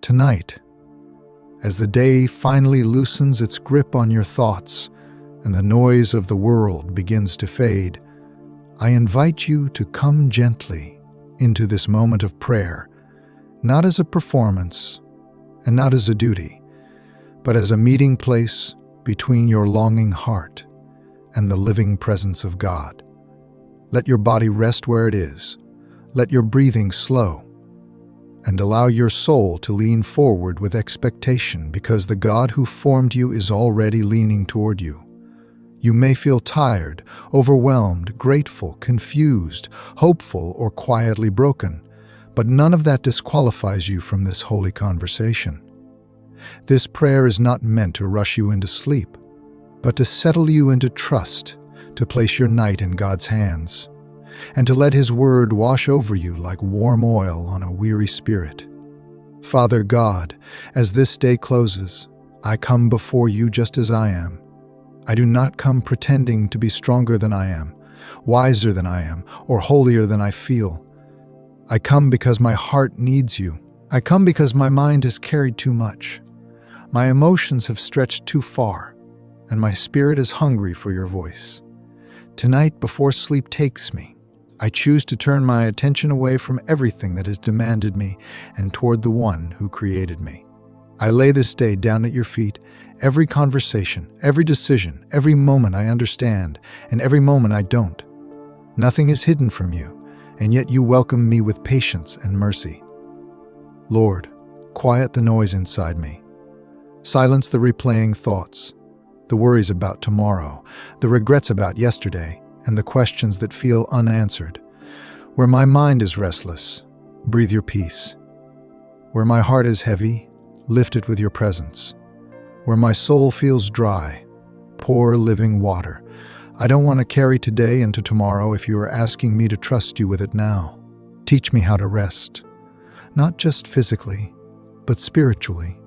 Tonight, as the day finally loosens its grip on your thoughts and the noise of the world begins to fade, I invite you to come gently into this moment of prayer, not as a performance and not as a duty, but as a meeting place between your longing heart and the living presence of God. Let your body rest where it is. Let your breathing slow, and allow your soul to lean forward with expectation, because the God who formed you is already leaning toward you. You may feel tired, overwhelmed, grateful, confused, hopeful, or quietly broken, but none of that disqualifies you from this holy conversation. This prayer is not meant to rush you into sleep, but to settle you into trust, to place your night in God's hands, and to let His word wash over you like warm oil on a weary spirit. Father God, as this day closes, I come before you just as I am. I do not come pretending to be stronger than I am, wiser than I am, or holier than I feel. I come because my heart needs you. I come because my mind has carried too much. My emotions have stretched too far, and my spirit is hungry for your voice. Tonight, before sleep takes me, I choose to turn my attention away from everything that has demanded me and toward the one who created me. I lay this day down at your feet. Every conversation, every decision, every moment I understand, and every moment I don't. Nothing is hidden from you, and yet you welcome me with patience and mercy. Lord, quiet the noise inside me. Silence the replaying thoughts, the worries about tomorrow, the regrets about yesterday, and the questions that feel unanswered. Where my mind is restless, breathe your peace. Where my heart is heavy, lift it with your presence. Where my soul feels dry, pour living water. I don't want to carry today into tomorrow if you are asking me to trust you with it now. Teach me how to rest, not just physically, but spiritually,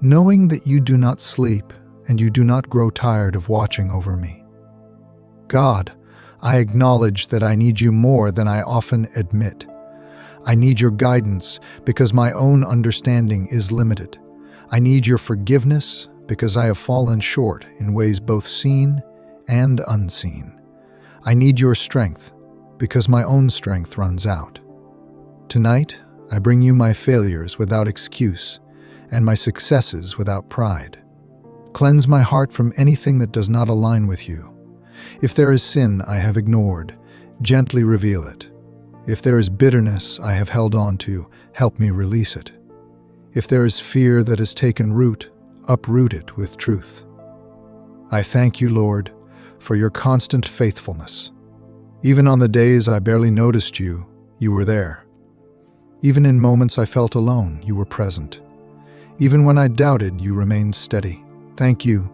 knowing that you do not sleep and you do not grow tired of watching over me. God, I acknowledge that I need you more than I often admit. I need your guidance because my own understanding is limited. I need your forgiveness because I have fallen short in ways both seen and unseen. I need your strength because my own strength runs out. Tonight, I bring you my failures without excuse and my successes without pride. Cleanse my heart from anything that does not align with you. If there is sin I have ignored, gently reveal it. If there is bitterness I have held on to, help me release it. If there is fear that has taken root, uproot it with truth. I thank you, Lord, for your constant faithfulness. Even on the days I barely noticed you, you were there. Even in moments I felt alone, you were present. Even when I doubted, you remained steady. Thank you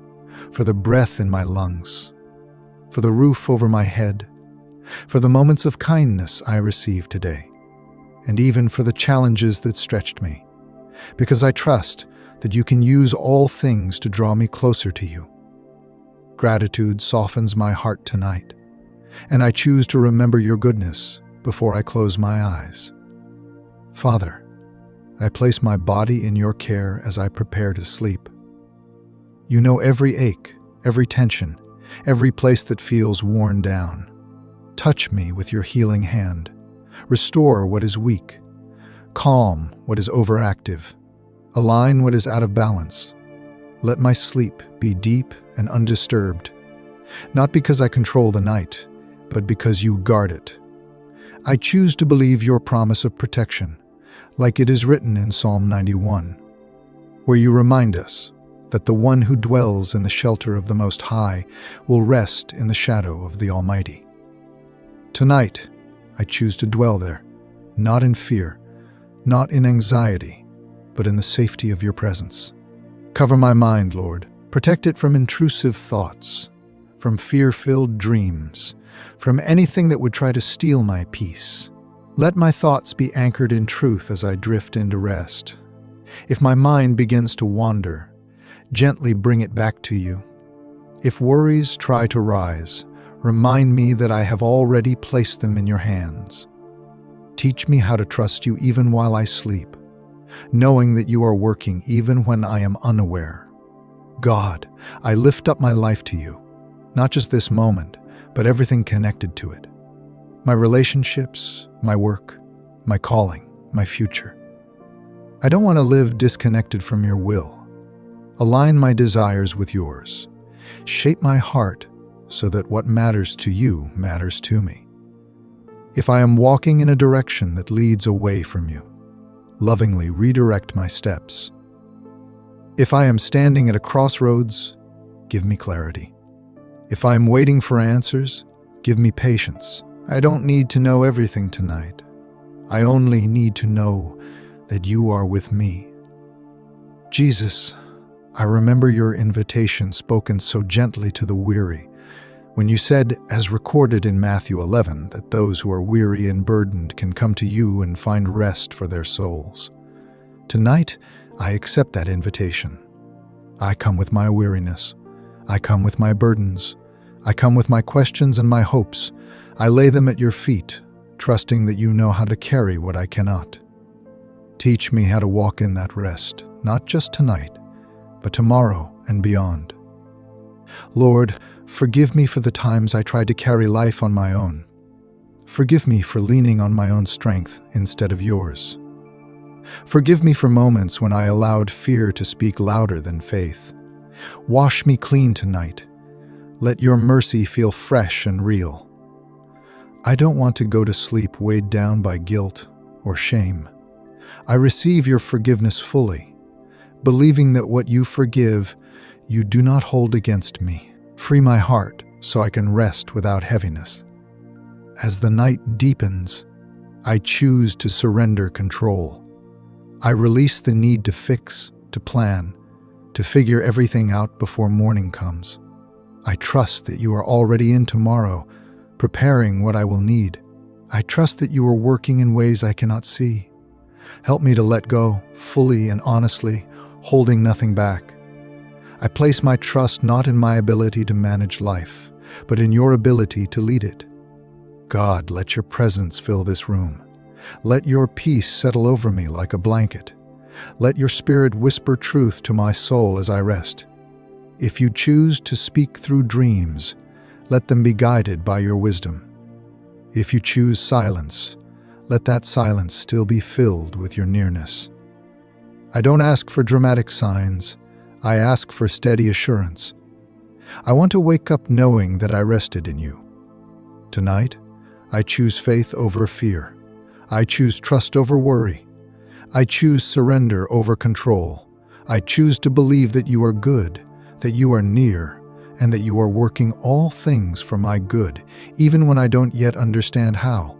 for the breath in my lungs, for the roof over my head, for the moments of kindness I received today, and even for the challenges that stretched me, because I trust that you can use all things to draw me closer to you. Gratitude softens my heart tonight, and I choose to remember your goodness before I close my eyes. Father, I place my body in your care as I prepare to sleep. You know every ache, every tension, every place that feels worn down. Touch me with your healing hand. Restore what is weak. Calm what is overactive. Align what is out of balance. Let my sleep be deep and undisturbed, not because I control the night, but because you guard it. I choose to believe your promise of protection, like it is written in Psalm 91, where you remind us that the one who dwells in the shelter of the Most High will rest in the shadow of the Almighty. Tonight, I choose to dwell there, not in fear, not in anxiety, but in the safety of your presence. Cover my mind, Lord. Protect it from intrusive thoughts, from fear-filled dreams, from anything that would try to steal my peace. Let my thoughts be anchored in truth as I drift into rest. If my mind begins to wander, gently bring it back to you. If worries try to rise, remind me that I have already placed them in your hands. Teach me how to trust you even while I sleep, knowing that you are working even when I am unaware. God, I lift up my life to you, not just this moment, but everything connected to it. My relationships, my work, my calling, my future. I don't want to live disconnected from your will. Align my desires with yours. Shape my heart so that what matters to you matters to me. If I am walking in a direction that leads away from you, lovingly redirect my steps. If I am standing at a crossroads, give me clarity. If I am waiting for answers, give me patience. I don't need to know everything tonight. I only need to know that you are with me. Jesus, I remember your invitation spoken so gently to the weary, when you said, as recorded in Matthew 11, that those who are weary and burdened can come to you and find rest for their souls. Tonight, I accept that invitation. I come with my weariness. I come with my burdens. I come with my questions and my hopes. I lay them at your feet, trusting that you know how to carry what I cannot. Teach me how to walk in that rest, not just tonight, but tomorrow and beyond. Lord, forgive me for the times I tried to carry life on my own. Forgive me for leaning on my own strength instead of yours. Forgive me for moments when I allowed fear to speak louder than faith. Wash me clean tonight. Let your mercy feel fresh and real. I don't want to go to sleep weighed down by guilt or shame. I receive your forgiveness fully, believing that what you forgive, you do not hold against me. Free my heart so I can rest without heaviness. As the night deepens, I choose to surrender control. I release the need to fix, to plan, to figure everything out before morning comes. I trust that you are already in tomorrow, preparing what I will need. I trust that you are working in ways I cannot see. Help me to let go, fully and honestly, holding nothing back. I place my trust not in my ability to manage life, but in your ability to lead it. God, let your presence fill this room. Let your peace settle over me like a blanket. Let your spirit whisper truth to my soul as I rest. If you choose to speak through dreams, let them be guided by your wisdom. If you choose silence, let that silence still be filled with your nearness. I don't ask for dramatic signs. I ask for steady assurance. I want to wake up knowing that I rested in you. Tonight, I choose faith over fear. I choose trust over worry. I choose surrender over control. I choose to believe that you are good, that you are near, and that you are working all things for my good, even when I don't yet understand how.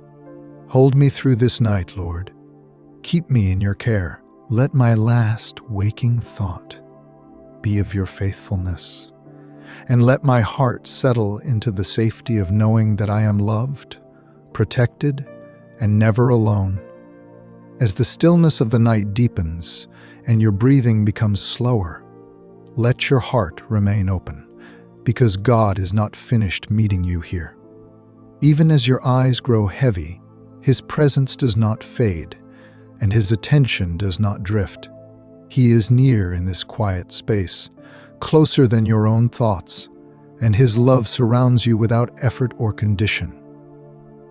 Hold me through this night, Lord. Keep me in your care. Let my last waking thought be of your faithfulness, and let my heart settle into the safety of knowing that I am loved, protected, and never alone. As the stillness of the night deepens and your breathing becomes slower, let your heart remain open, because God is not finished meeting you here. Even as your eyes grow heavy, His presence does not fade, and His attention does not drift. He is near in this quiet space, closer than your own thoughts, and His love surrounds you without effort or condition.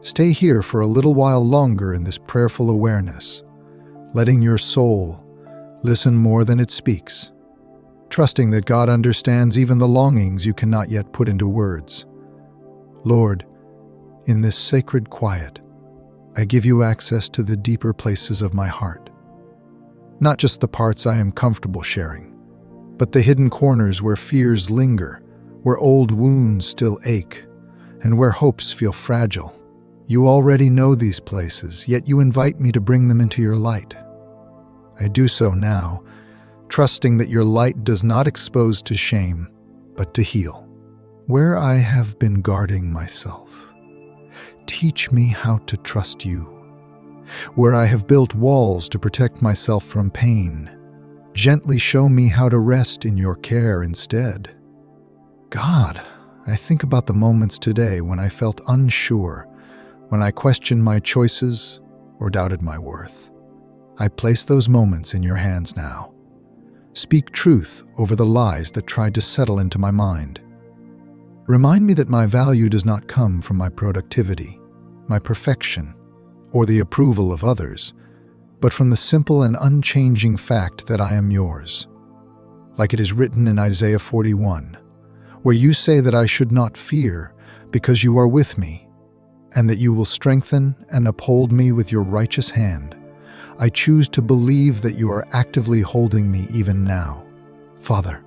Stay here for a little while longer in this prayerful awareness, letting your soul listen more than it speaks, trusting that God understands even the longings you cannot yet put into words. Lord, in this sacred quiet, I give you access to the deeper places of my heart. Not just the parts I am comfortable sharing, but the hidden corners where fears linger, where old wounds still ache, and where hopes feel fragile. You already know these places, yet you invite me to bring them into your light. I do so now, trusting that your light does not expose to shame, but to heal. Where I have been guarding myself, teach me how to trust you. Where I have built walls to protect myself from pain, gently show me how to rest in your care instead. God, I think about the moments today when I felt unsure, when I questioned my choices or doubted my worth. I place those moments in your hands now. Speak truth over the lies that tried to settle into my mind. Remind me that my value does not come from my productivity, my perfection, or the approval of others, but from the simple and unchanging fact that I am yours. Like it is written in Isaiah 41, where you say that I should not fear because you are with me, and that you will strengthen and uphold me with your righteous hand. I choose to believe that you are actively holding me even now. Father,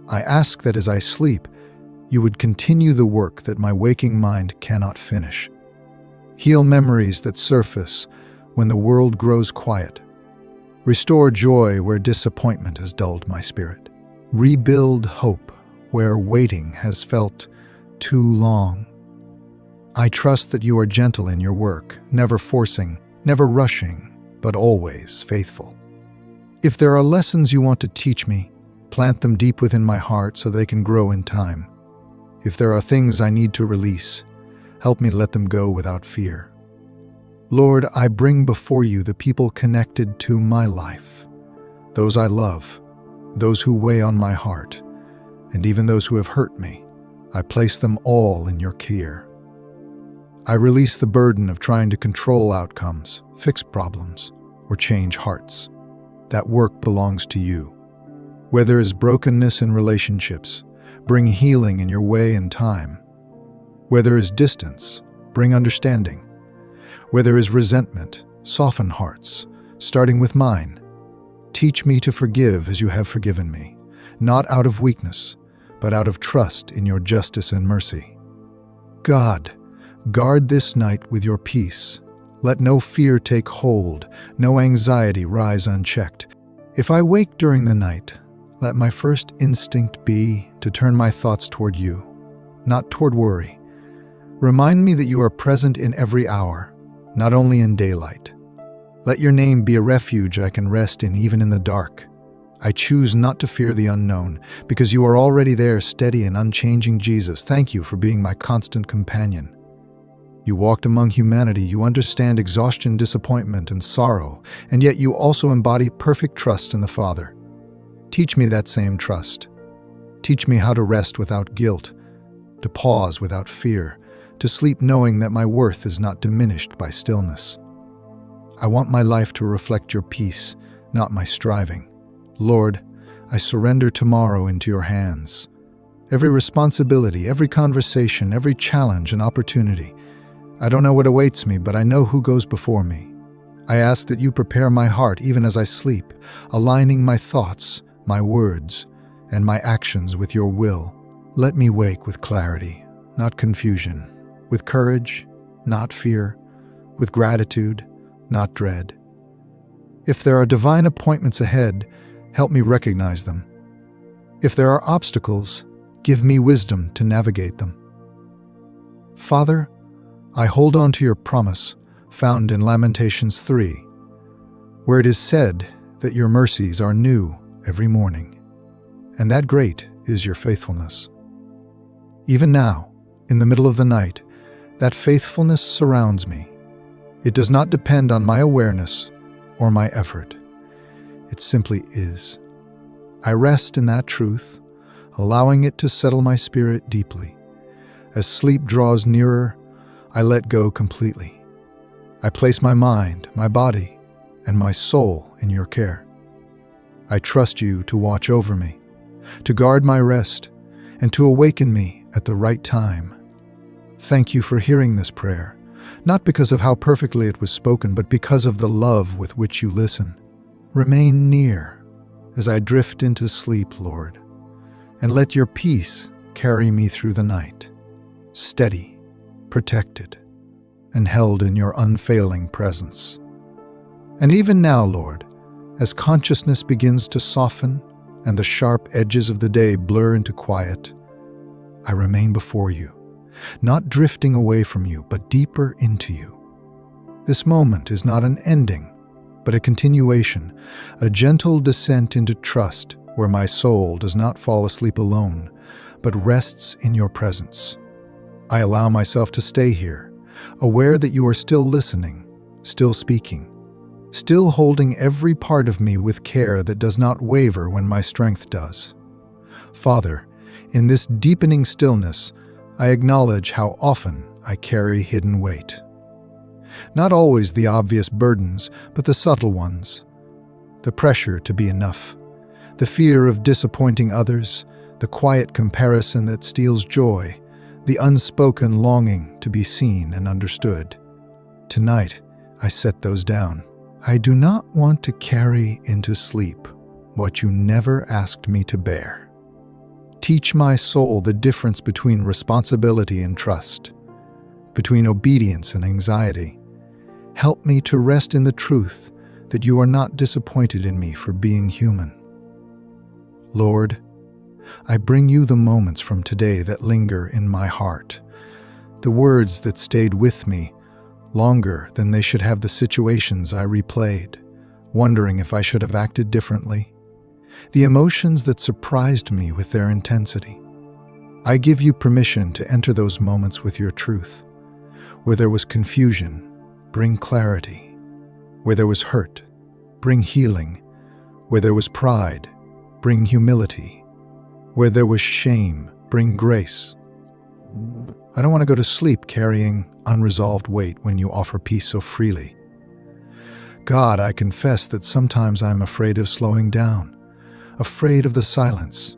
I ask that as I sleep, you would continue the work that my waking mind cannot finish. Heal memories that surface when the world grows quiet. Restore joy where disappointment has dulled my spirit. Rebuild hope where waiting has felt too long. I trust that you are gentle in your work, never forcing, never rushing, but always faithful. If there are lessons you want to teach me, plant them deep within my heart so they can grow in time. If there are things I need to release, help me let them go without fear. Lord, I bring before you the people connected to my life, those I love, those who weigh on my heart, and even those who have hurt me. I place them all in your care. I release the burden of trying to control outcomes, fix problems, or change hearts. That work belongs to you. Where there is brokenness in relationships, bring healing in your way and time. Where there is distance, bring understanding. Where there is resentment, soften hearts, starting with mine. Teach me to forgive as you have forgiven me, not out of weakness, but out of trust in your justice and mercy. God, guard this night with your peace. Let no fear take hold, no anxiety rise unchecked. If I wake during the night, let my first instinct be to turn my thoughts toward you, not toward worry. Remind me that you are present in every hour, not only in daylight. Let your name be a refuge I can rest in even in the dark. I choose not to fear the unknown, because you are already there, steady and unchanging. Jesus, thank you for being my constant companion. You walked among humanity, you understand exhaustion, disappointment, and sorrow, and yet you also embody perfect trust in the Father. Teach me that same trust. Teach me how to rest without guilt, to pause without fear, to sleep knowing that my worth is not diminished by stillness. I want my life to reflect your peace, not my striving. Lord, I surrender tomorrow into your hands. Every responsibility, every conversation, every challenge and opportunity. I don't know what awaits me, but I know who goes before me. I ask that you prepare my heart even as I sleep, aligning my thoughts, my words, and my actions with your will. Let me wake with clarity, not confusion, with courage, not fear, with gratitude, not dread. If there are divine appointments ahead, help me recognize them. If there are obstacles, give me wisdom to navigate them. Father, I hold on to your promise found in Lamentations 3, where it is said that your mercies are new every morning, and that great is your faithfulness. Even now, in the middle of the night, that faithfulness surrounds me. It does not depend on my awareness or my effort. It simply is. I rest in that truth, allowing it to settle my spirit deeply. As sleep draws nearer, I let go completely. I place my mind, my body, and my soul in your care. I trust you to watch over me, to guard my rest, and to awaken me at the right time. Thank you for hearing this prayer, not because of how perfectly it was spoken, but because of the love with which you listen. Remain near as I drift into sleep, Lord, and let your peace carry me through the night, steady, protected, and held in your unfailing presence. And even now, Lord, as consciousness begins to soften and the sharp edges of the day blur into quiet, I remain before you, not drifting away from you, but deeper into you. This moment is not an ending, but a continuation, a gentle descent into trust where my soul does not fall asleep alone, but rests in your presence. I allow myself to stay here, aware that you are still listening, still speaking, still holding every part of me with care that does not waver when my strength does. Father, in this deepening stillness, I acknowledge how often I carry hidden weight. Not always the obvious burdens, but the subtle ones. The pressure to be enough, the fear of disappointing others, the quiet comparison that steals joy, the unspoken longing to be seen and understood. Tonight, I set those down. I do not want to carry into sleep what you never asked me to bear. Teach my soul the difference between responsibility and trust, between obedience and anxiety. Help me to rest in the truth that you are not disappointed in me for being human. Lord, I bring you the moments from today that linger in my heart, the words that stayed with me longer than they should have, the situations I replayed, wondering if I should have acted differently, the emotions that surprised me with their intensity. I give you permission to enter those moments with your truth. Where there was confusion, bring clarity. Where there was hurt, bring healing. Where there was pride, bring humility. Where there was shame, bring grace. I don't want to go to sleep carrying unresolved weight when you offer peace so freely. God, I confess that sometimes I'm afraid of slowing down, afraid of the silence,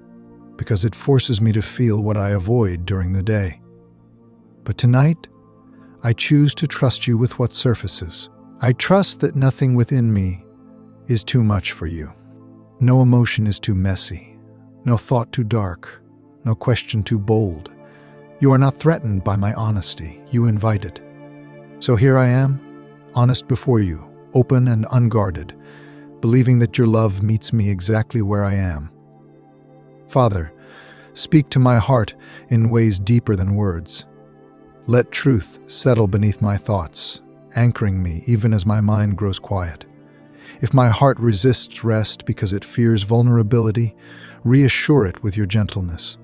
because it forces me to feel what I avoid during the day. But tonight, I choose to trust you with what surfaces. I trust that nothing within me is too much for you. No emotion is too messy, no thought too dark, no question too bold. You are not threatened by my honesty, you invite it. So here I am, honest before you, open and unguarded, believing that your love meets me exactly where I am. Father, speak to my heart in ways deeper than words. Let truth settle beneath my thoughts, anchoring me even as my mind grows quiet. If my heart resists rest because it fears vulnerability, reassure it with your gentleness.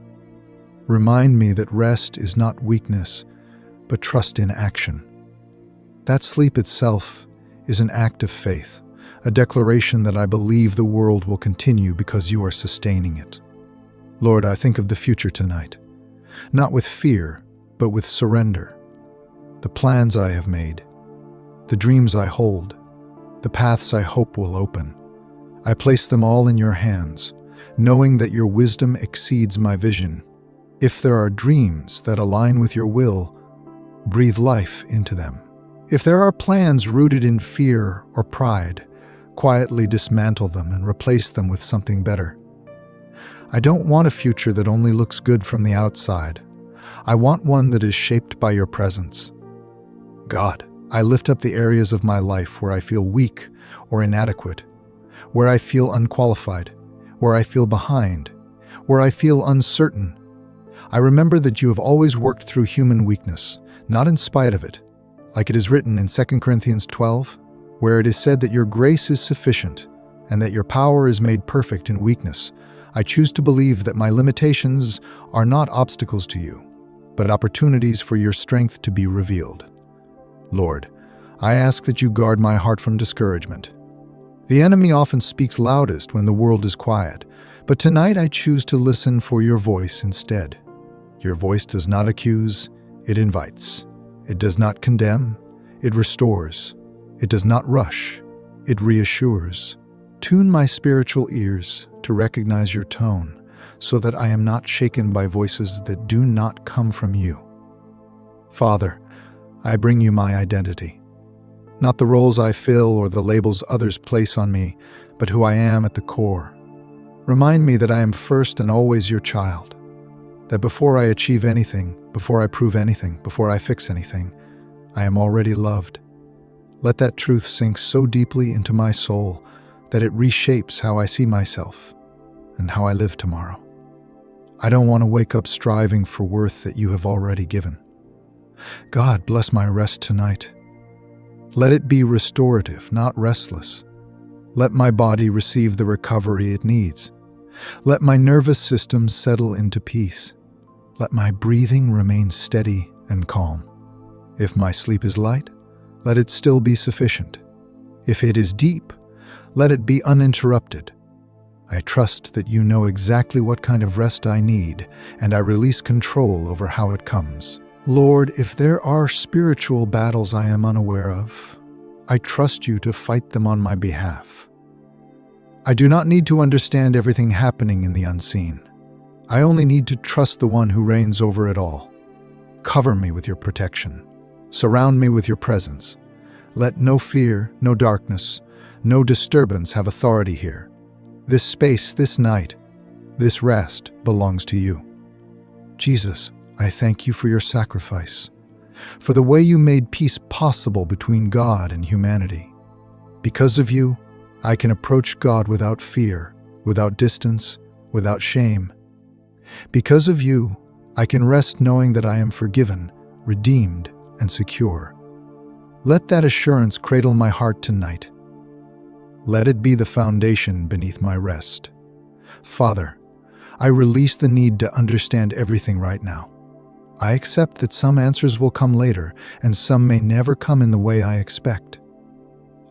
Remind me that rest is not weakness, but trust in action. That sleep itself is an act of faith, a declaration that I believe the world will continue because you are sustaining it. Lord, I think of the future tonight, not with fear, but with surrender. The plans I have made, the dreams I hold, the paths I hope will open. I place them all in your hands, knowing that your wisdom exceeds my vision. If there are dreams that align with your will, breathe life into them. If there are plans rooted in fear or pride, quietly dismantle them and replace them with something better. I don't want a future that only looks good from the outside. I want one that is shaped by your presence. God, I lift up the areas of my life where I feel weak or inadequate, where I feel unqualified, where I feel behind, where I feel uncertain. I remember that you have always worked through human weakness, not in spite of it. Like it is written in 2 Corinthians 12, where it is said that your grace is sufficient and that your power is made perfect in weakness. I choose to believe that my limitations are not obstacles to you, but opportunities for your strength to be revealed. Lord, I ask that you guard my heart from discouragement. The enemy often speaks loudest when the world is quiet, but tonight I choose to listen for your voice instead. Your voice does not accuse, it invites. It does not condemn, it restores. It does not rush, it reassures. Tune my spiritual ears to recognize your tone, so that I am not shaken by voices that do not come from you. Father, I bring you my identity. Not the roles I fill or the labels others place on me, but who I am at the core. Remind me that I am first and always your child. That before I achieve anything, before I prove anything, before I fix anything, I am already loved. Let that truth sink so deeply into my soul that it reshapes how I see myself and how I live tomorrow. I don't want to wake up striving for worth that you have already given. God, bless my rest tonight. Let it be restorative, not restless. Let my body receive the recovery it needs. Let my nervous system settle into peace. Let my breathing remain steady and calm. If my sleep is light, let it still be sufficient. If it is deep, let it be uninterrupted. I trust that you know exactly what kind of rest I need, and I release control over how it comes. Lord, if there are spiritual battles I am unaware of, I trust you to fight them on my behalf. I do not need to understand everything happening in the unseen. I only need to trust the one who reigns over it all. Cover me with your protection. Surround me with your presence. Let no fear, no darkness, no disturbance have authority here. This space, this night, this rest belongs to you. Jesus, I thank you for your sacrifice, for the way you made peace possible between God and humanity. Because of you, I can approach God without fear, without distance, without shame. Because of you, I can rest knowing that I am forgiven, redeemed, and secure. Let that assurance cradle my heart tonight. Let it be the foundation beneath my rest. Father, I release the need to understand everything right now. I accept that some answers will come later, and some may never come in the way I expect.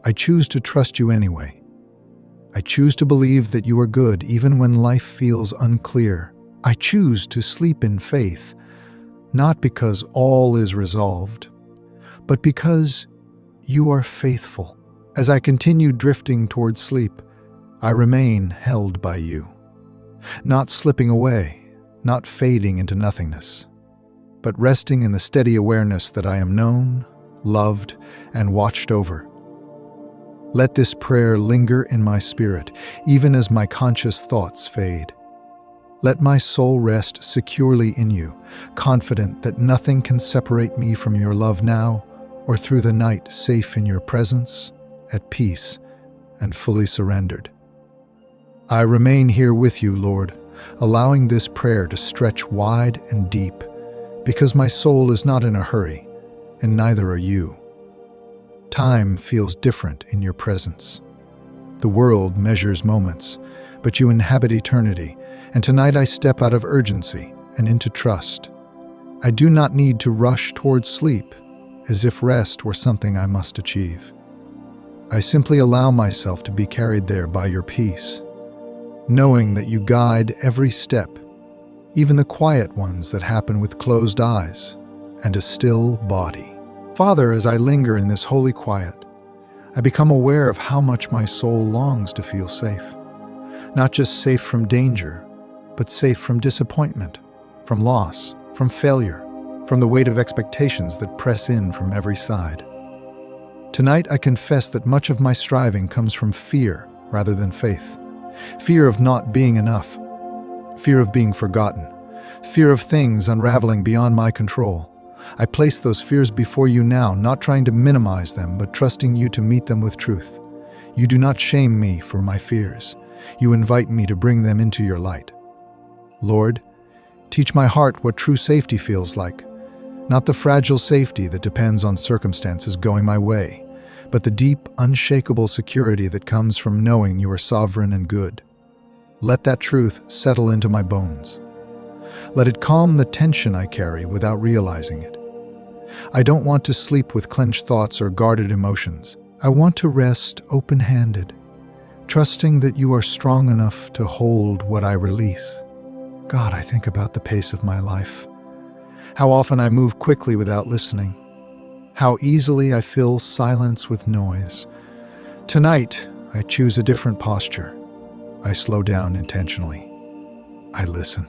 I choose to trust you anyway. I choose to believe that you are good even when life feels unclear. I choose to sleep in faith, not because all is resolved, but because you are faithful. As I continue drifting towards sleep, I remain held by you, not slipping away, not fading into nothingness, but resting in the steady awareness that I am known, loved, and watched over. Let this prayer linger in my spirit, even as my conscious thoughts fade. Let my soul rest securely in you, confident that nothing can separate me from your love now or through the night, safe in your presence, at peace, and fully surrendered. I remain here with you, Lord, allowing this prayer to stretch wide and deep, because my soul is not in a hurry, and neither are you. Time feels different in your presence. The world measures moments, but you inhabit eternity, and tonight I step out of urgency and into trust. I do not need to rush towards sleep, as if rest were something I must achieve. I simply allow myself to be carried there by your peace, knowing that you guide every step, even the quiet ones that happen with closed eyes and a still body. Father, as I linger in this holy quiet, I become aware of how much my soul longs to feel safe. Not just safe from danger, but safe from disappointment, from loss, from failure, from the weight of expectations that press in from every side. Tonight I confess that much of my striving comes from fear rather than faith. Fear of not being enough, fear of being forgotten, fear of things unraveling beyond my control. I place those fears before you now, not trying to minimize them, but trusting you to meet them with truth. You do not shame me for my fears. You invite me to bring them into your light. Lord, teach my heart what true safety feels like. Not the fragile safety that depends on circumstances going my way, but the deep, unshakable security that comes from knowing you are sovereign and good. Let that truth settle into my bones. Let it calm the tension I carry without realizing it. I don't want to sleep with clenched thoughts or guarded emotions. I want to rest open-handed, trusting that you are strong enough to hold what I release. God, I think about the pace of my life. How often I move quickly without listening. How easily I fill silence with noise. Tonight, I choose a different posture. I slow down intentionally. I listen.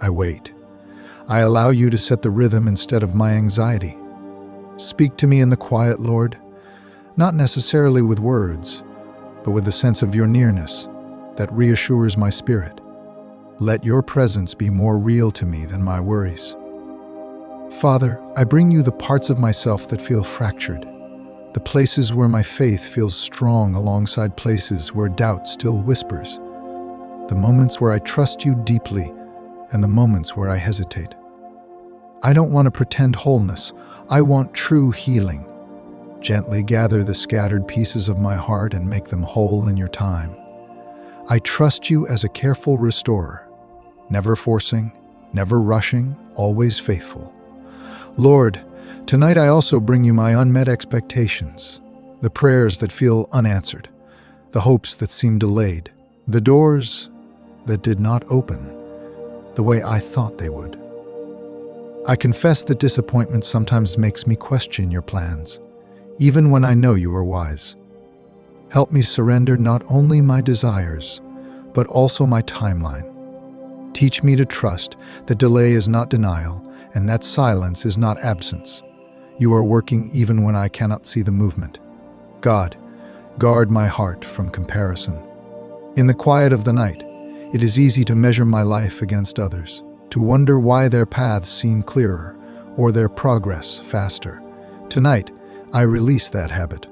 I wait. I allow you to set the rhythm instead of my anxiety. Speak to me in the quiet, Lord, not necessarily with words, but with the sense of your nearness that reassures my spirit. Let your presence be more real to me than my worries. Father, I bring you the parts of myself that feel fractured, the places where my faith feels strong alongside places where doubt still whispers, the moments where I trust you deeply and the moments where I hesitate. I don't want to pretend wholeness. I want true healing. Gently gather the scattered pieces of my heart and make them whole in your time. I trust you as a careful restorer, never forcing, never rushing, always faithful. Lord, tonight I also bring you my unmet expectations, the prayers that feel unanswered, the hopes that seem delayed, the doors that did not open the way I thought they would. I confess that disappointment sometimes makes me question your plans, even when I know you are wise. Help me surrender not only my desires, but also my timeline. Teach me to trust that delay is not denial and that silence is not absence. You are working even when I cannot see the movement. God, guard my heart from comparison. In the quiet of the night, it is easy to measure my life against others, to wonder why their paths seem clearer or their progress faster. Tonight, I release that habit.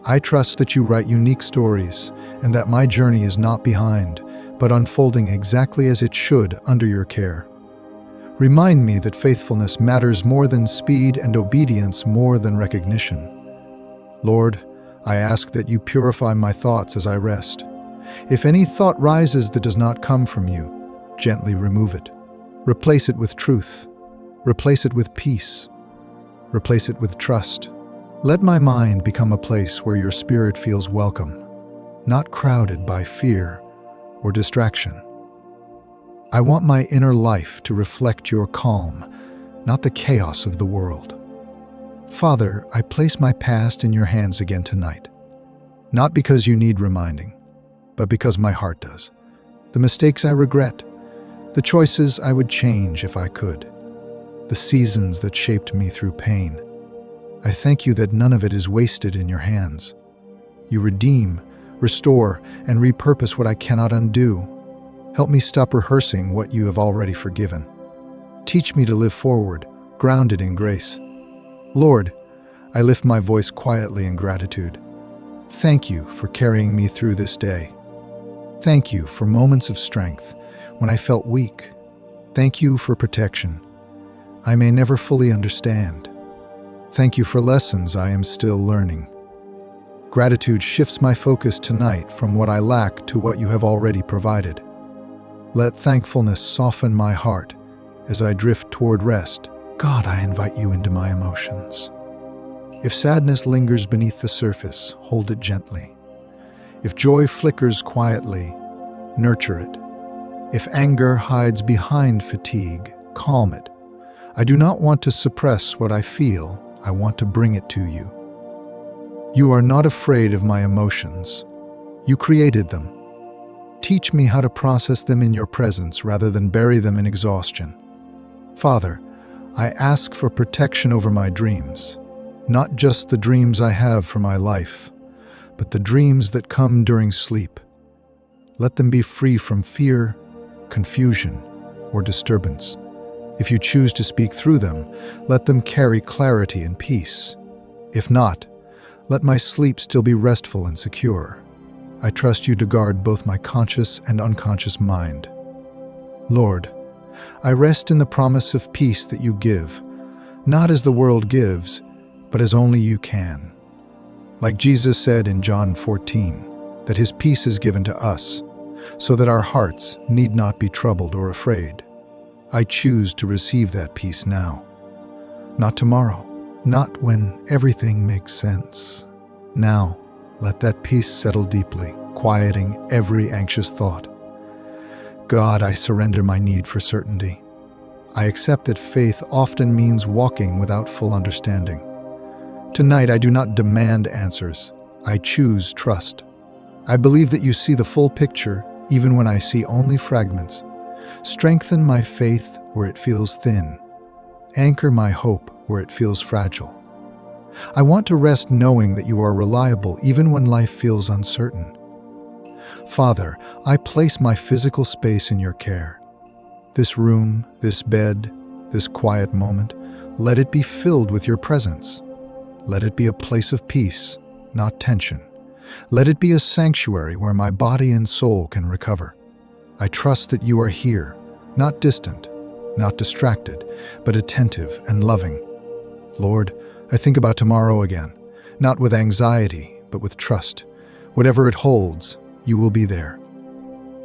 I trust that you write unique stories and that my journey is not behind, but unfolding exactly as it should under your care. Remind me that faithfulness matters more than speed and obedience more than recognition. Lord, I ask that you purify my thoughts as I rest. If any thought rises that does not come from you, gently remove it. Replace it with truth. Replace it with peace. Replace it with trust. Let my mind become a place where your spirit feels welcome, not crowded by fear or distraction. I want my inner life to reflect your calm, not the chaos of the world. Father, I place my past in your hands again tonight, not because you need reminding, but because my heart does. The mistakes I regret, the choices I would change if I could, the seasons that shaped me through pain. I thank you that none of it is wasted in your hands. You redeem, restore, and repurpose what I cannot undo. Help me stop rehearsing what you have already forgiven. Teach me to live forward, grounded in grace. Lord, I lift my voice quietly in gratitude. Thank you for carrying me through this day. Thank you for moments of strength when I felt weak. Thank you for protection I may never fully understand. Thank you for lessons I am still learning. Gratitude shifts my focus tonight from what I lack to what you have already provided. Let thankfulness soften my heart as I drift toward rest. God, I invite you into my emotions. If sadness lingers beneath the surface, hold it gently. If joy flickers quietly, nurture it. If anger hides behind fatigue, calm it. I do not want to suppress what I feel. I want to bring it to you. You are not afraid of my emotions. You created them. Teach me how to process them in your presence rather than bury them in exhaustion. Father, I ask for protection over my dreams, not just the dreams I have for my life, but the dreams that come during sleep. Let them be free from fear, confusion, or disturbance. If you choose to speak through them, let them carry clarity and peace. If not, let my sleep still be restful and secure. I trust you to guard both my conscious and unconscious mind. Lord, I rest in the promise of peace that you give, not as the world gives, but as only you can. Like Jesus said in John 14, that his peace is given to us, so that our hearts need not be troubled or afraid. I choose to receive that peace now, not tomorrow, not when everything makes sense. Now, let that peace settle deeply, quieting every anxious thought. God, I surrender my need for certainty. I accept that faith often means walking without full understanding. Tonight, I do not demand answers. I choose trust. I believe that you see the full picture, even when I see only fragments. Strengthen my faith where it feels thin. Anchor my hope where it feels fragile. I want to rest knowing that you are reliable even when life feels uncertain. Father, I place my physical space in your care. This room, this bed, this quiet moment, let it be filled with your presence. Let it be a place of peace, not tension. Let it be a sanctuary where my body and soul can recover. I trust that you are here, not distant, not distracted, but attentive and loving. Lord, I think about tomorrow again, not with anxiety, but with trust. Whatever it holds, you will be there.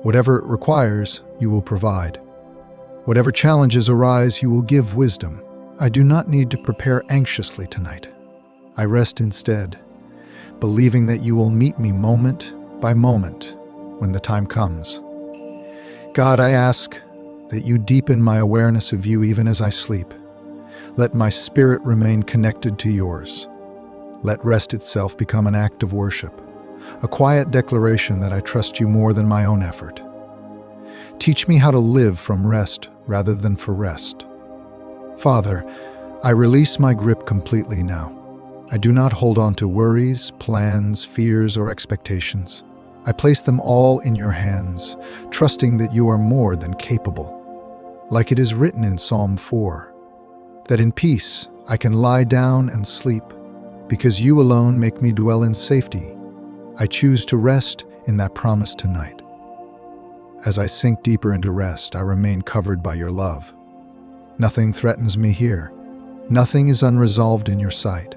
Whatever it requires, you will provide. Whatever challenges arise, you will give wisdom. I do not need to prepare anxiously tonight. I rest instead. believing that you will meet me moment by moment when the time comes. God, I ask that you deepen my awareness of you even as I sleep. Let my spirit remain connected to yours. Let rest itself become an act of worship, a quiet declaration that I trust you more than my own effort. Teach me how to live from rest rather than for rest. Father, I release my grip completely now. I do not hold on to worries, plans, fears, or expectations. I place them all in your hands, trusting that you are more than capable. Like it is written in Psalm 4, that in peace I can lie down and sleep, because you alone make me dwell in safety. I choose to rest in that promise tonight. As I sink deeper into rest, I remain covered by your love. Nothing threatens me here. Nothing is unresolved in your sight.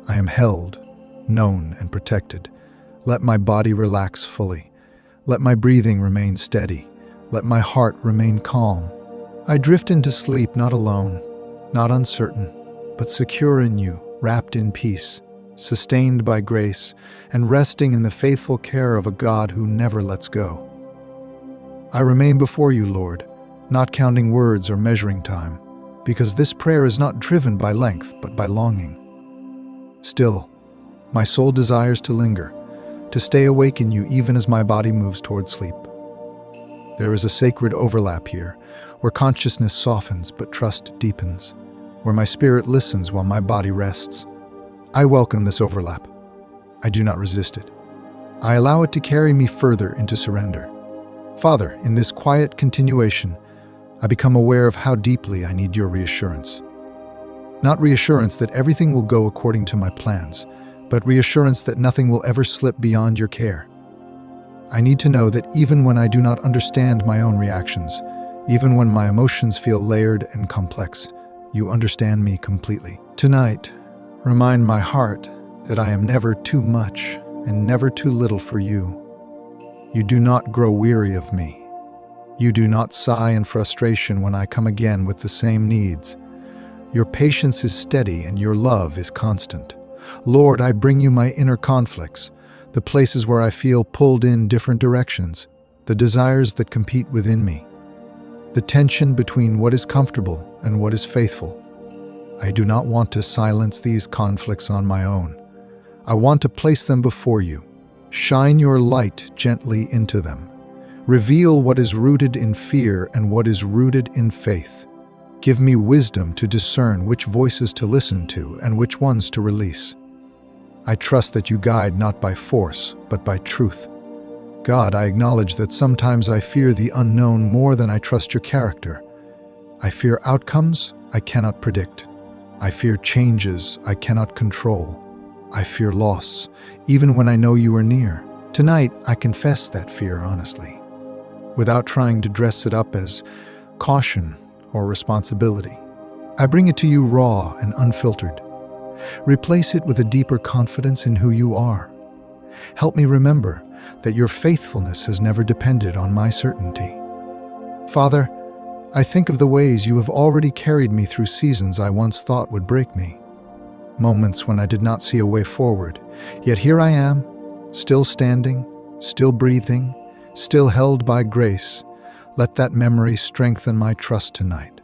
I am held, known, and protected. Let my body relax fully. Let my breathing remain steady. Let my heart remain calm. I drift into sleep not alone, not uncertain, but secure in you, wrapped in peace, sustained by grace, and resting in the faithful care of a God who never lets go. I remain before you, Lord, not counting words or measuring time, because this prayer is not driven by length, but by longing. Still, my soul desires to linger, to stay awake in you even as my body moves toward sleep. There is a sacred overlap here, where consciousness softens but trust deepens, where my spirit listens while my body rests. I welcome this overlap. I do not resist it. I allow it to carry me further into surrender. Father, in this quiet continuation, I become aware of how deeply I need your reassurance. Not reassurance that everything will go according to my plans, but reassurance that nothing will ever slip beyond your care. I need to know that even when I do not understand my own reactions, even when my emotions feel layered and complex, you understand me completely. Tonight, remind my heart that I am never too much and never too little for you. You do not grow weary of me. You do not sigh in frustration when I come again with the same needs. Your patience is steady and your love is constant. Lord, I bring you my inner conflicts, the places where I feel pulled in different directions, the desires that compete within me, the tension between what is comfortable and what is faithful. I do not want to silence these conflicts on my own. I want to place them before you. Shine your light gently into them. Reveal what is rooted in fear and what is rooted in faith. Give me wisdom to discern which voices to listen to and which ones to release. I trust that you guide not by force, but by truth. God, I acknowledge that sometimes I fear the unknown more than I trust your character. I fear outcomes I cannot predict. I fear changes I cannot control. I fear loss, even when I know you are near. Tonight, I confess that fear honestly, without trying to dress it up as caution or responsibility. I bring it to you raw and unfiltered. Replace it with a deeper confidence in who you are. Help me remember that your faithfulness has never depended on my certainty. Father, I think of the ways you have already carried me through seasons I once thought would break me. Moments when I did not see a way forward, yet here I am, still standing, still breathing, still held by grace. Let that memory strengthen my trust tonight.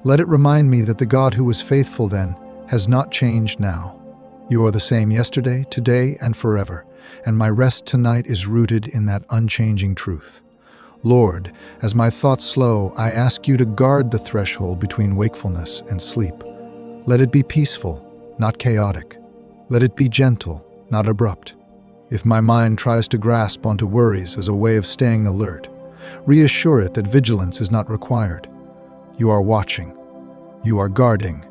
Let it remind me that the God who was faithful then has not changed now. You are the same yesterday, today, and forever, and my rest tonight is rooted in that unchanging truth. Lord, as my thoughts slow, I ask you to guard the threshold between wakefulness and sleep. Let it be peaceful, not chaotic. Let it be gentle, not abrupt. If my mind tries to grasp onto worries as a way of staying alert, reassure it that vigilance is not required. You are watching. You are guarding.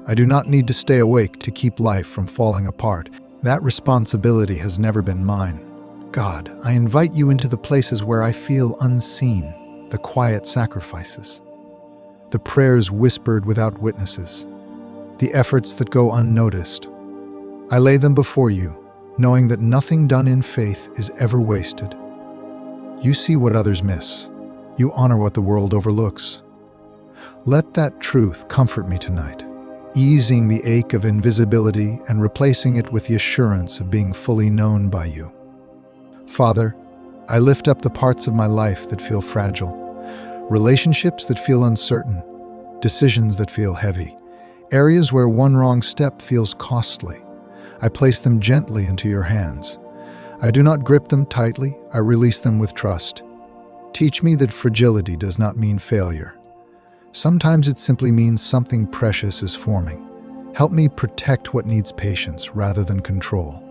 I do not need to stay awake to keep life from falling apart. That responsibility has never been mine. God, I invite you into the places where I feel unseen, the quiet sacrifices, the prayers whispered without witnesses, the efforts that go unnoticed. I lay them before you, knowing that nothing done in faith is ever wasted. You see what others miss. You honor what the world overlooks. Let that truth comfort me tonight. easing the ache of invisibility and replacing it with the assurance of being fully known by you. Father, I lift up the parts of my life that feel fragile, relationships that feel uncertain, decisions that feel heavy, areas where one wrong step feels costly. I place them gently into your hands. I do not grip them tightly, I release them with trust. Teach me that fragility does not mean failure. Sometimes it simply means something precious is forming. Help me protect what needs patience rather than control.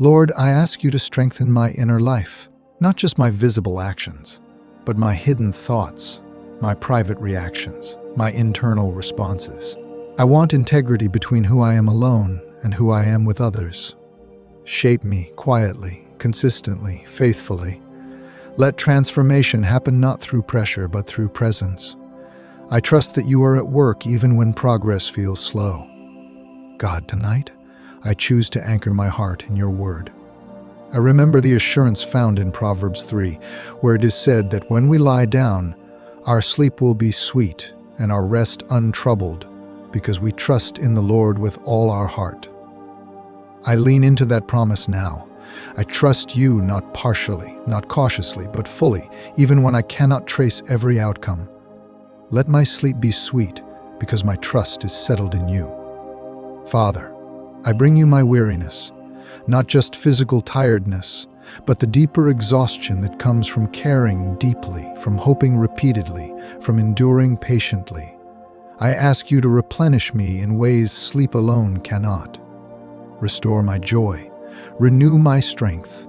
Lord, I ask you to strengthen my inner life, not just my visible actions, but my hidden thoughts, my private reactions, my internal responses. I want integrity between who I am alone and who I am with others. Shape me quietly, consistently, faithfully. Let transformation happen not through pressure, but through presence. I trust that you are at work even when progress feels slow. God, tonight, I choose to anchor my heart in your word. I remember the assurance found in Proverbs 3, where it is said that when we lie down, our sleep will be sweet and our rest untroubled, because we trust in the Lord with all our heart. I lean into that promise now. I trust you not partially, not cautiously, but fully, even when I cannot trace every outcome. Let my sleep be sweet, because my trust is settled in you. Father, I bring you my weariness, not just physical tiredness, but the deeper exhaustion that comes from caring deeply, from hoping repeatedly, from enduring patiently. I ask you to replenish me in ways sleep alone cannot. Restore my joy, renew my strength,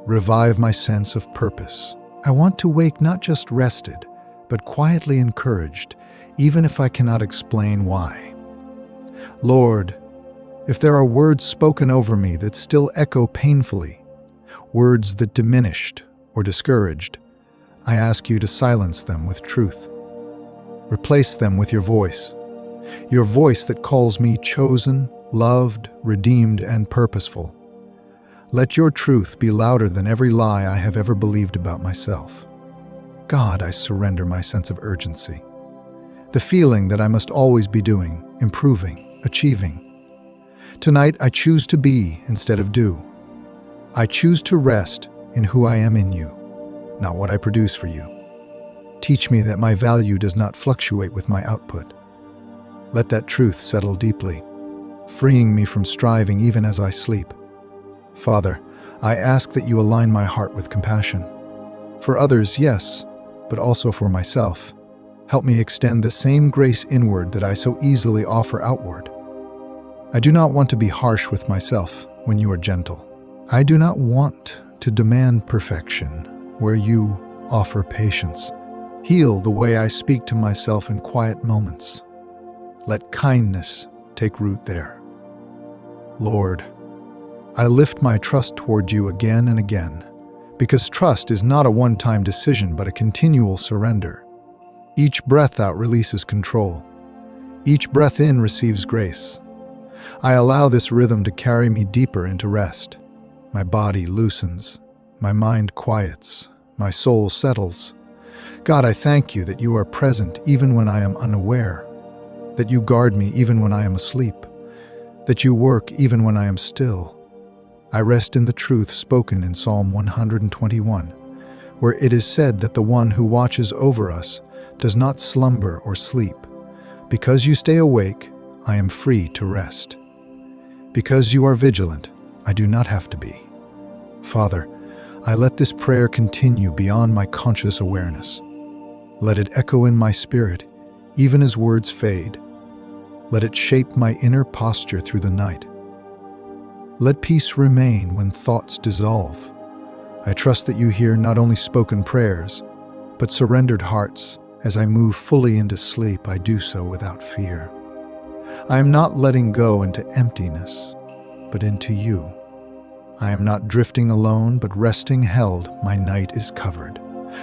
revive my sense of purpose. I want to wake not just rested, but quietly encouraged, even if I cannot explain why. Lord, if there are words spoken over me that still echo painfully, words that diminished or discouraged, I ask you to silence them with truth. Replace them with your voice that calls me chosen, loved, redeemed, and purposeful. Let your truth be louder than every lie I have ever believed about myself. God, I surrender my sense of urgency, the feeling that I must always be doing, improving, achieving. Tonight, I choose to be instead of do. I choose to rest in who I am in you, not what I produce for you. Teach me that my value does not fluctuate with my output. Let that truth settle deeply, freeing me from striving even as I sleep. Father, I ask that you align my heart with compassion. For others, yes, but also for myself. Help me extend the same grace inward that I so easily offer outward. I do not want to be harsh with myself when you are gentle. I do not want to demand perfection where you offer patience. Heal the way I speak to myself in quiet moments. Let kindness take root there. Lord, I lift my trust toward you again and again, because trust is not a one-time decision but a continual surrender. Each breath out releases control. Each breath in receives grace. I allow this rhythm to carry me deeper into rest. My body loosens, my mind quiets, my soul settles. God, I thank you that you are present even when I am unaware, that you guard me even when I am asleep, that you work even when I am still. I rest in the truth spoken in Psalm 121, where it is said that the one who watches over us does not slumber or sleep. Because you stay awake, I am free to rest. Because you are vigilant, I do not have to be. Father, I let this prayer continue beyond my conscious awareness. Let it echo in my spirit, even as words fade. Let it shape my inner posture through the night. Let peace remain when thoughts dissolve. I trust that you hear not only spoken prayers, but surrendered hearts. As I move fully into sleep, I do so without fear. I am not letting go into emptiness, but into you. I am not drifting alone, but resting held. My night is covered.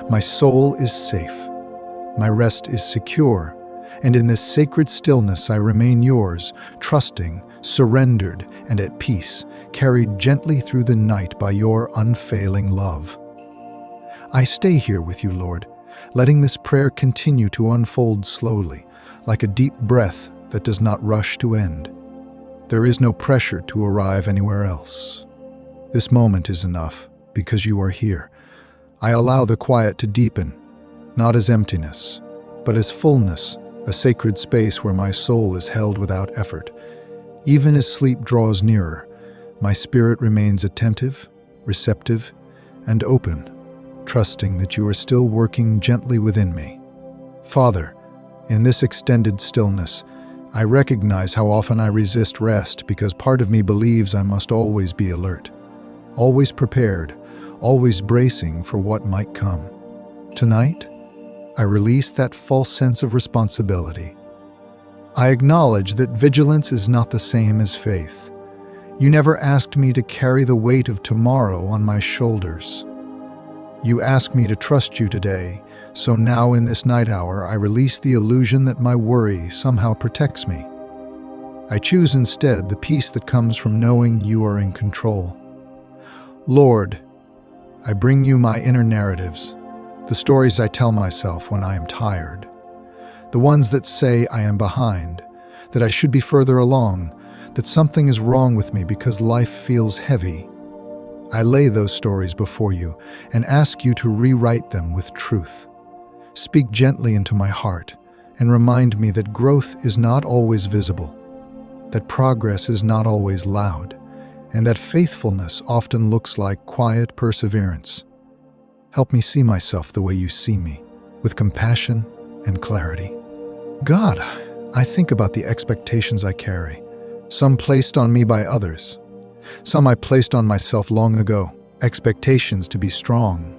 My soul is safe. My rest is secure. And in this sacred stillness I remain yours, trusting, surrendered, and at peace, carried gently through the night by your unfailing love. I stay here with you, Lord, letting this prayer continue to unfold slowly, like a deep breath that does not rush to end. There is no pressure to arrive anywhere else. This moment is enough because you are here. I allow the quiet to deepen, not as emptiness, but as fullness, a sacred space where my soul is held without effort. Even as sleep draws nearer, my spirit remains attentive, receptive, and open, trusting that you are still working gently within me. Father, in this extended stillness, I recognize how often I resist rest because part of me believes I must always be alert, always prepared, always bracing for what might come. Tonight, I release that false sense of responsibility. I acknowledge that vigilance is not the same as faith. You never asked me to carry the weight of tomorrow on my shoulders. You asked me to trust you today, so now in this night hour I release the illusion that my worry somehow protects me. I choose instead the peace that comes from knowing you are in control. Lord, I bring you my inner narratives, the stories I tell myself when I am tired, the ones that say I am behind, that I should be further along, that something is wrong with me because life feels heavy. I lay those stories before you and ask you to rewrite them with truth. Speak gently into my heart and remind me that growth is not always visible, that progress is not always loud, and that faithfulness often looks like quiet perseverance. Help me see myself the way you see me, with compassion and clarity. God, I think about the expectations I carry, some placed on me by others, some I placed on myself long ago. Expectations to be strong,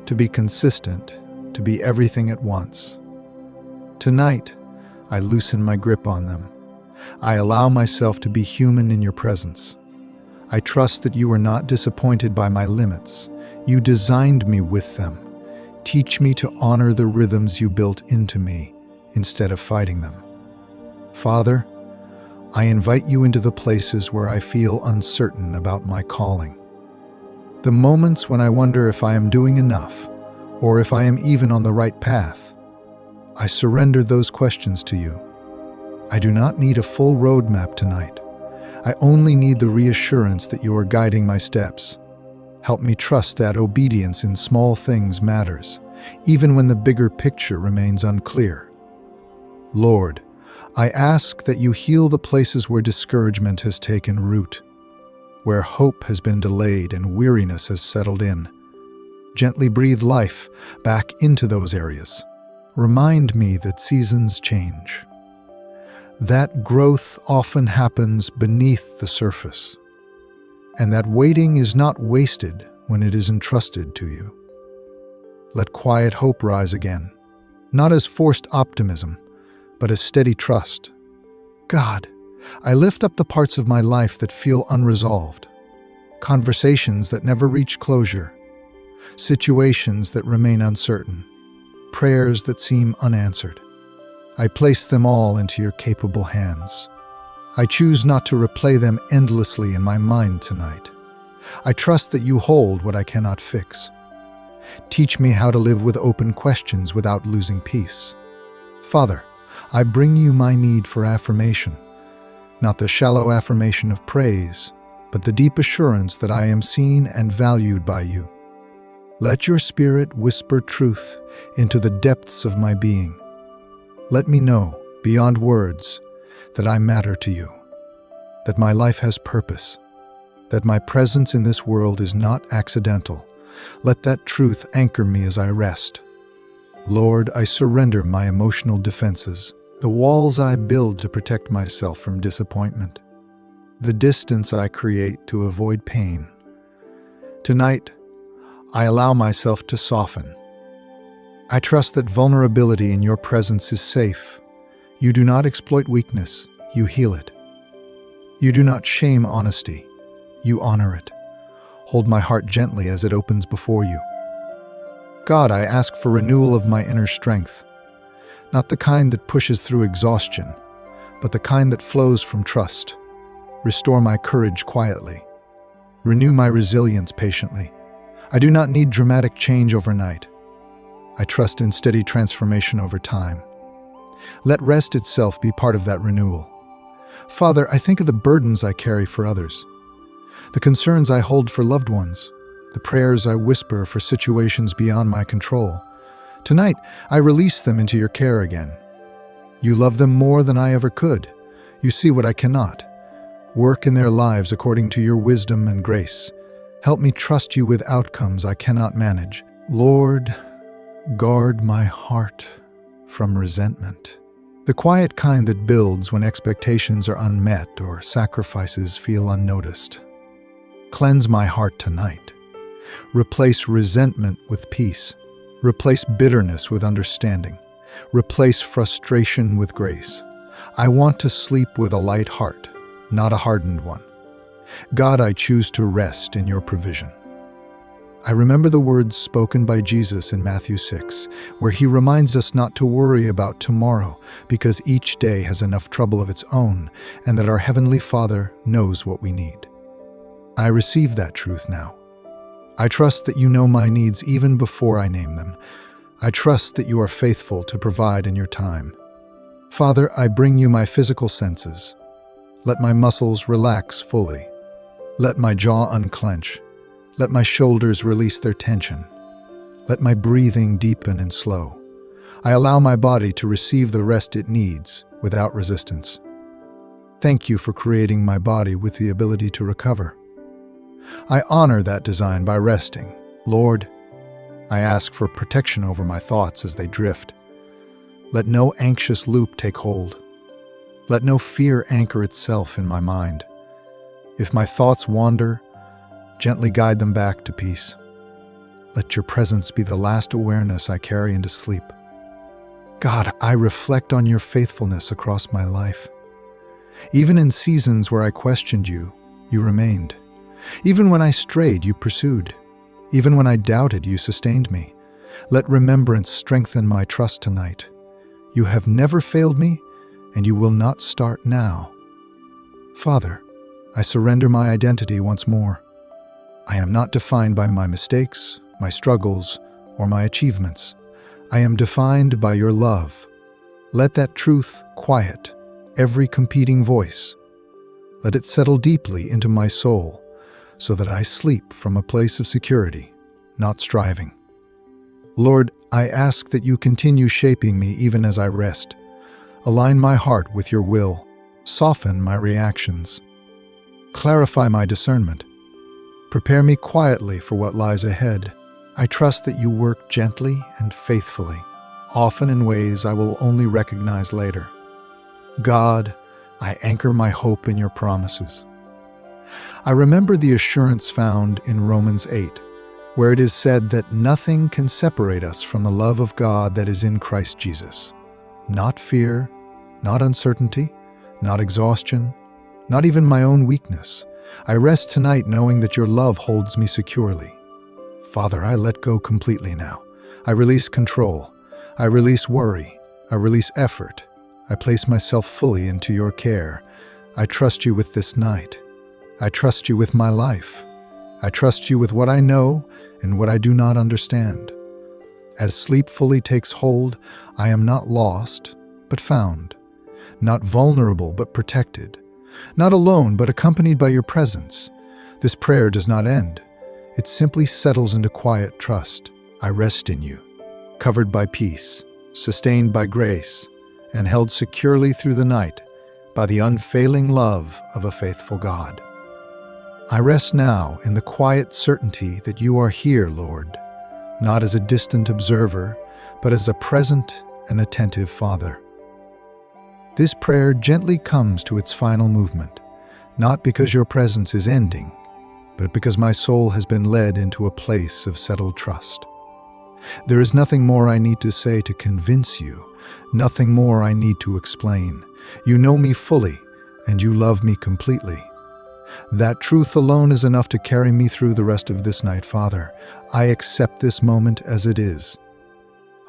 to be consistent, to be everything at once. Tonight, I loosen my grip on them. I allow myself to be human in your presence. I trust that you are not disappointed by my limits. You designed me with them. Teach me to honor the rhythms you built into me instead of fighting them. Father, I invite you into the places where I feel uncertain about my calling. The moments when I wonder if I am doing enough or if I am even on the right path. I surrender those questions to you. I do not need a full roadmap tonight. I only need the reassurance that you are guiding my steps. Help me trust that obedience in small things matters, even when the bigger picture remains unclear. Lord, I ask that you heal the places where discouragement has taken root, where hope has been delayed and weariness has settled in. Gently breathe life back into those areas. Remind me that seasons change, that growth often happens beneath the surface, and that waiting is not wasted when it is entrusted to you. Let quiet hope rise again, not as forced optimism, but as steady trust. God, I lift up the parts of my life that feel unresolved, conversations that never reach closure, situations that remain uncertain, prayers that seem unanswered. I place them all into your capable hands. I choose not to replay them endlessly in my mind tonight. I trust that you hold what I cannot fix. Teach me how to live with open questions without losing peace. Father, I bring you my need for affirmation, not the shallow affirmation of praise, but the deep assurance that I am seen and valued by you. Let your spirit whisper truth into the depths of my being. Let me know, beyond words, that I matter to you, that my life has purpose, that my presence in this world is not accidental. Let that truth anchor me as I rest. Lord, I surrender my emotional defenses, the walls I build to protect myself from disappointment, the distance I create to avoid pain. Tonight, I allow myself to soften. I trust that vulnerability in your presence is safe. You do not exploit weakness, you heal it. You do not shame honesty, you honor it. Hold my heart gently as it opens before you. God, I ask for renewal of my inner strength, not the kind that pushes through exhaustion, but the kind that flows from trust. Restore my courage quietly. Renew my resilience patiently. I do not need dramatic change overnight. I trust in steady transformation over time. Let rest itself be part of that renewal. Father, I think of the burdens I carry for others, the concerns I hold for loved ones, the prayers I whisper for situations beyond my control. Tonight, I release them into your care again. You love them more than I ever could. You see what I cannot. Work in their lives according to your wisdom and grace. Help me trust you with outcomes I cannot manage. Lord, guard my heart from resentment, the quiet kind that builds when expectations are unmet or sacrifices feel unnoticed. Cleanse my heart tonight. Replace resentment with peace. Replace bitterness with understanding. Replace frustration with grace. I want to sleep with a light heart, not a hardened one. God, I choose to rest in your provision. I remember the words spoken by Jesus in Matthew 6, where he reminds us not to worry about tomorrow because each day has enough trouble of its own, and that our Heavenly Father knows what we need. I receive that truth now. I trust that you know my needs even before I name them. I trust that you are faithful to provide in your time. Father, I bring you my physical senses. Let my muscles relax fully. Let my jaw unclench. Let my shoulders release their tension. Let my breathing deepen and slow. I allow my body to receive the rest it needs without resistance. Thank you for creating my body with the ability to recover. I honor that design by resting. Lord, I ask for protection over my thoughts as they drift. Let no anxious loop take hold. Let no fear anchor itself in my mind. If my thoughts wander, gently guide them back to peace. Let your presence be the last awareness I carry into sleep. God, I reflect on your faithfulness across my life. Even in seasons where I questioned you, you remained. Even when I strayed, you pursued. Even when I doubted, you sustained me. Let remembrance strengthen my trust tonight. You have never failed me, and you will not start now. Father, I surrender my identity once more. I am not defined by my mistakes, my struggles, or my achievements. I am defined by your love. Let that truth quiet every competing voice. Let it settle deeply into my soul so that I sleep from a place of security, not striving. Lord, I ask that you continue shaping me even as I rest. Align my heart with your will. Soften my reactions. Clarify my discernment. Prepare me quietly for what lies ahead. I trust that you work gently and faithfully, often in ways I will only recognize later. God, I anchor my hope in your promises. I remember the assurance found in Romans 8, where it is said that nothing can separate us from the love of God that is in Christ Jesus. Not fear, not uncertainty, not exhaustion, not even my own weakness. I rest tonight knowing that your love holds me securely. Father, I let go completely now. I release control. I release worry. I release effort. I place myself fully into your care. I trust you with this night. I trust you with my life. I trust you with what I know and what I do not understand. As sleep fully takes hold, I am not lost, but found. Not vulnerable, but protected. Not alone, but accompanied by your presence. This prayer does not end. It simply settles into quiet trust. I rest in you, covered by peace, sustained by grace, and held securely through the night by the unfailing love of a faithful God. I rest now in the quiet certainty that you are here, Lord, not as a distant observer, but as a present and attentive Father. This prayer gently comes to its final movement, not because your presence is ending, but because my soul has been led into a place of settled trust. There is nothing more I need to say to convince you, nothing more I need to explain. You know me fully, and you love me completely. That truth alone is enough to carry me through the rest of this night, Father. I accept this moment as it is.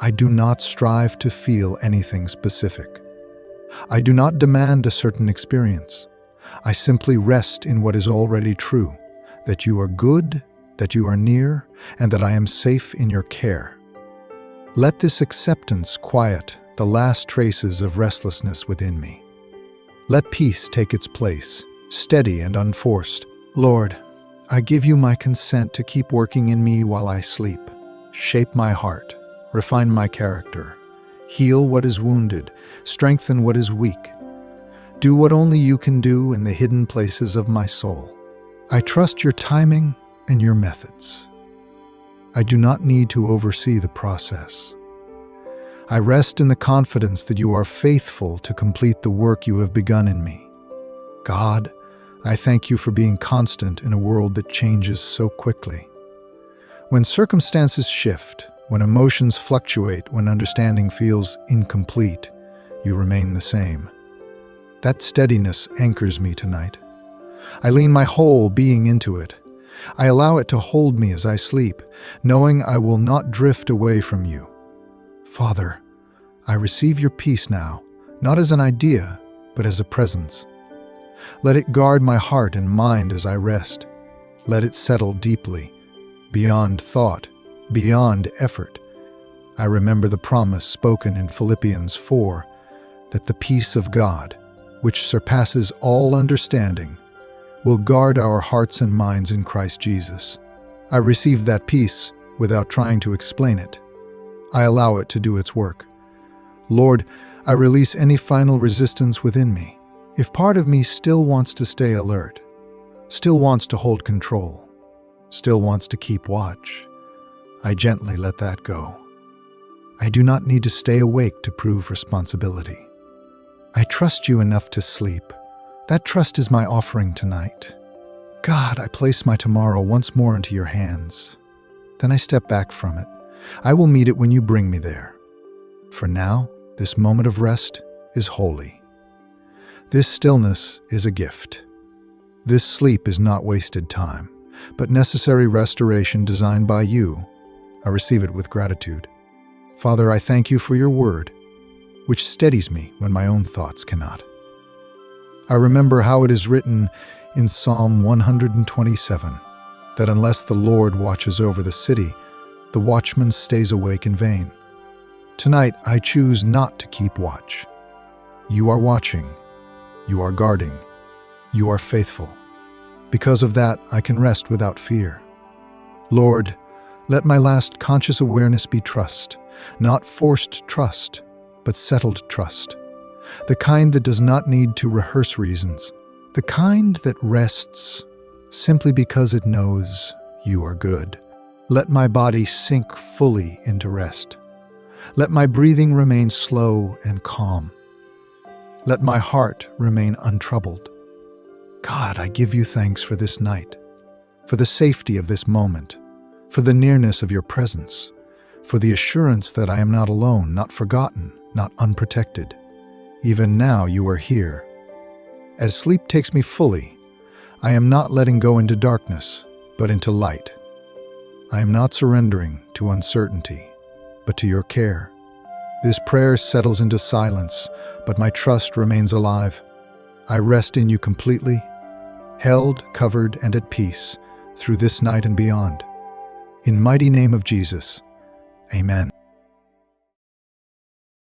I do not strive to feel anything specific. I do not demand a certain experience. I simply rest in what is already true, that you are good, that you are near, and that I am safe in your care. Let this acceptance quiet the last traces of restlessness within me. Let peace take its place, steady and unforced. Lord, I give you my consent to keep working in me while I sleep. Shape my heart, refine my character, heal what is wounded, strengthen what is weak. Do what only you can do in the hidden places of my soul. I trust your timing and your methods. I do not need to oversee the process. I rest in the confidence that you are faithful to complete the work you have begun in me. God, I thank you for being constant in a world that changes so quickly. When circumstances shift, when emotions fluctuate, when understanding feels incomplete, you remain the same. That steadiness anchors me tonight. I lean my whole being into it. I allow it to hold me as I sleep, knowing I will not drift away from you. Father, I receive your peace now, not as an idea, but as a presence. Let it guard my heart and mind as I rest. Let it settle deeply, beyond thought, beyond effort. I remember the promise spoken in Philippians 4, that the peace of God, which surpasses all understanding, will guard our hearts and minds in Christ Jesus. I receive that peace without trying to explain it. I allow it to do its work. Lord, I release any final resistance within me. If part of me still wants to stay alert, still wants to hold control, still wants to keep watch, I gently let that go. I do not need to stay awake to prove responsibility. I trust you enough to sleep. That trust is my offering tonight. God, I place my tomorrow once more into your hands. Then I step back from it. I will meet it when you bring me there. For now, this moment of rest is holy. This stillness is a gift. This sleep is not wasted time, but necessary restoration designed by you. I receive it with gratitude. Father, I thank you for your word, which steadies me when my own thoughts cannot. I remember how it is written in Psalm 127, that unless the Lord watches over the city, the watchman stays awake in vain. Tonight, I choose not to keep watch. You are watching. You are guarding. You are faithful. Because of that, I can rest without fear. Lord, let my last conscious awareness be trust, not forced trust, but settled trust. The kind that does not need to rehearse reasons. The kind that rests simply because it knows you are good. Let my body sink fully into rest. Let my breathing remain slow and calm. Let my heart remain untroubled. God, I give you thanks for this night, for the safety of this moment, for the nearness of your presence, for the assurance that I am not alone, not forgotten, not unprotected. Even now you are here. As sleep takes me fully, I am not letting go into darkness, but into light. I am not surrendering to uncertainty, but to your care. This prayer settles into silence, but my trust remains alive. I rest in you completely, held, covered, and at peace through this night and beyond. In mighty name of Jesus, amen.